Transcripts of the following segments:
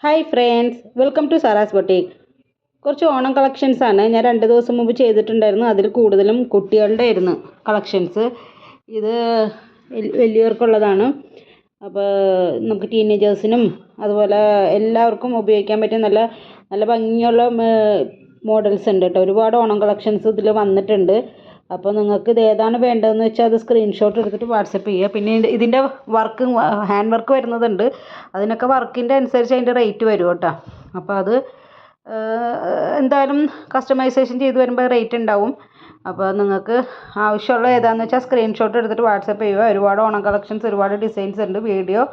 Hi friends, welcome to Sara's boutique. കുറച്ച് ഓണം കളക്ഷൻസാണ് ഞാൻ 2 ദിവസം മുമ്പ് ചെയ്തിട്ടുണ്ടായിരുന്നു. അതിൽ കൂടുതലും കുട്ടികളുടെ ആയിരുന്നു കളക്ഷൻസ്. ഇത് വലിയവർക്കുള്ളതാണ്. അപ്പോൾ നമുക്ക് ടീനേജേഴ്സിനും അതുപോലെ എല്ലാവർക്കും ഉപയോഗിക്കാൻ പറ്റിയ നല്ല നല്ല ഭംഗിയുള്ള മോഡൽസ് ഉണ്ട് കേട്ടോ. ഒരുപാട് ഓണം കളക്ഷൻസ് ഇതിൽ വന്നിട്ടുണ്ട്. അപ്പോൾ നിങ്ങൾക്ക് ഇത് ഏതാണ് വേണ്ടതെന്ന് വെച്ചാൽ അത് സ്ക്രീൻഷോട്ട് എടുത്തിട്ട് വാട്സപ്പ് ചെയ്യുക. പിന്നെ ഇതിൻ്റെ വർക്ക് ഹാൻഡ് വർക്ക് വരുന്നതുണ്ട്. അതിനൊക്കെ വർക്കിൻ്റെ അനുസരിച്ച് അതിൻ്റെ റേറ്റ് വരും കേട്ടോ. അപ്പോൾ അത് എന്തായാലും കസ്റ്റമൈസേഷൻ ചെയ്ത് വരുമ്പോൾ റേറ്റ് ഉണ്ടാവും. അപ്പോൾ നിങ്ങൾക്ക് ആവശ്യമുള്ള ഏതാണെന്ന് വെച്ചാൽ സ്ക്രീൻഷോട്ട് എടുത്തിട്ട് വാട്സപ്പ് ചെയ്യുക. ഒരുപാട് ഓണം കളക്ഷൻസ്, ഒരുപാട് ഡിസൈൻസ് ഉണ്ട്. വീഡിയോ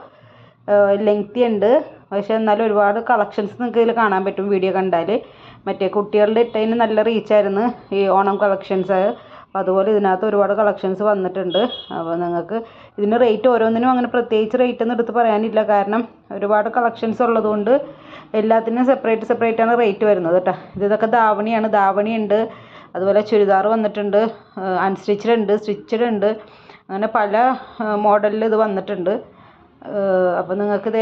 ലെങ്തി ഉണ്ട്, പക്ഷേ എന്നാലും ഒരുപാട് കളക്ഷൻസ് നിങ്ങൾക്ക് ഇതിൽ കാണാൻ പറ്റും വീഡിയോ കണ്ടാൽ. മറ്റേ കുട്ടികളുടെ ഇട്ടതിന് നല്ല റീച്ചായിരുന്നു ഈ ഓണം കളക്ഷൻസ്. അപ്പോൾ അതുപോലെ ഇതിനകത്ത് ഒരുപാട് കളക്ഷൻസ് വന്നിട്ടുണ്ട്. അപ്പോൾ നിങ്ങൾക്ക് ഇതിന് റേറ്റ് ഓരോന്നിനും അങ്ങനെ പ്രത്യേകിച്ച് റേറ്റ് ഒന്നും എടുത്ത് പറയാനില്ല. കാരണം ഒരുപാട് കളക്ഷൻസ് ഉള്ളതുകൊണ്ട് എല്ലാത്തിനും സെപ്പറേറ്റാണ് റേറ്റ് വരുന്നത് കേട്ടോ. ഇതൊക്കെ ധാവണിയാണ്. ധാവണി ഉണ്ട്, അതുപോലെ ചുരിദാർ വന്നിട്ടുണ്ട്, അൺസ്റ്റിച്ചഡ് ഉണ്ട്, സ്റ്റിച്ചഡ് ഉണ്ട്, അങ്ങനെ പല മോഡലിൽ ഇത് വന്നിട്ടുണ്ട്. അപ്പോൾ നിങ്ങൾക്ക് ഇത്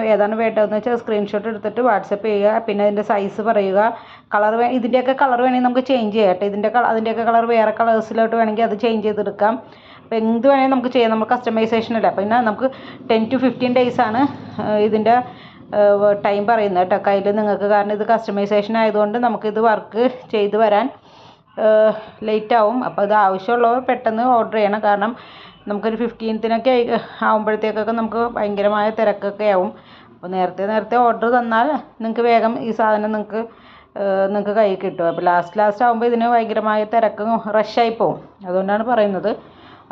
ഏതാണ് വേണ്ടതെന്ന് വെച്ചാൽ സ്ക്രീൻഷോട്ട് എടുത്തിട്ട് വാട്സപ്പ് ചെയ്യുക. പിന്നെ അതിൻ്റെ സൈസ് പറയുക. ഇതിൻ്റെയൊക്കെ കളർ വേണമെങ്കിൽ നമുക്ക് ചേഞ്ച് ചെയ്യാം കേട്ടോ. അതിൻ്റെയൊക്കെ കളർ വേറെ കളേഴ്സിലോട്ട് വേണമെങ്കിൽ അത് ചേഞ്ച് ചെയ്തെടുക്കാം. അപ്പോൾ എന്ത് വേണമെങ്കിൽ നമുക്ക് ചെയ്യാം. നമ്മൾ കസ്റ്റമൈസേഷൻ ഇല്ല. പിന്നെ നമുക്ക് 10 to 15 days ആണ് ഇതിൻ്റെ ടൈം പറയുന്നത് കേട്ടോ കയ്യിൽ നിങ്ങൾക്ക്. കാരണം ഇത് കസ്റ്റമൈസേഷൻ ആയതുകൊണ്ട് നമുക്കിത് വർക്ക് ചെയ്ത് വരാൻ ലേറ്റ് ആവും. അപ്പോൾ ഇത് ആവശ്യമുള്ളവർ പെട്ടെന്ന് ഓർഡർ ചെയ്യണം. കാരണം നമുക്കൊരു 15th ആകുമ്പോഴത്തേക്കൊക്കെ നമുക്ക് ഭയങ്കരമായ തിരക്കൊക്കെ ആവും. അപ്പോൾ നേരത്തെ ഓർഡർ തന്നാൽ നിങ്ങൾക്ക് വേഗം ഈ സാധനം നിങ്ങൾക്ക് കയ്യിൽ കിട്ടും. അപ്പോൾ ലാസ്റ്റ് ആകുമ്പോൾ ഇതിന് ഭയങ്കരമായ തിരക്കും റഷായി പോകും. അതുകൊണ്ടാണ് പറയുന്നത്.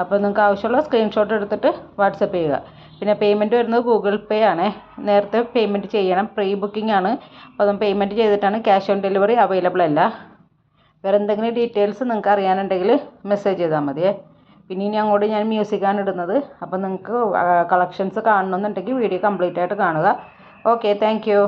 അപ്പോൾ നിങ്ങൾക്ക് ആവശ്യമുള്ള സ്ക്രീൻഷോട്ട് എടുത്തിട്ട് വാട്സപ്പ് ചെയ്യുക. പിന്നെ പേയ്മെൻറ്റ് വരുന്നത് ഗൂഗിൾ പേ ആണ്. നേരത്തെ പേയ്മെൻറ്റ് ചെയ്യണം. പ്രീ ബുക്കിംഗ് ആണ്. അപ്പോൾ അത് പേയ്മെൻറ്റ് ചെയ്തിട്ടാണ്. ക്യാഷ് ഓൺ ഡെലിവറി അവൈലബിൾ അല്ല. വേറെ എന്തെങ്കിലും ഡീറ്റെയിൽസ് നിങ്ങൾക്ക് അറിയാനുണ്ടെങ്കിൽ മെസ്സേജ് ചെയ്താൽ മതിയേ. പിന്നെ ഇനി അങ്ങോട്ട് ഞാൻ മ്യൂസിക്കാണ് ഇടുന്നത്. അപ്പോൾ നിങ്ങൾക്ക് കളക്ഷൻസ് കാണണമെന്നുണ്ടെങ്കിൽ വീഡിയോ കംപ്ലീറ്റ് ആയിട്ട് കാണുക. Okay, thank you.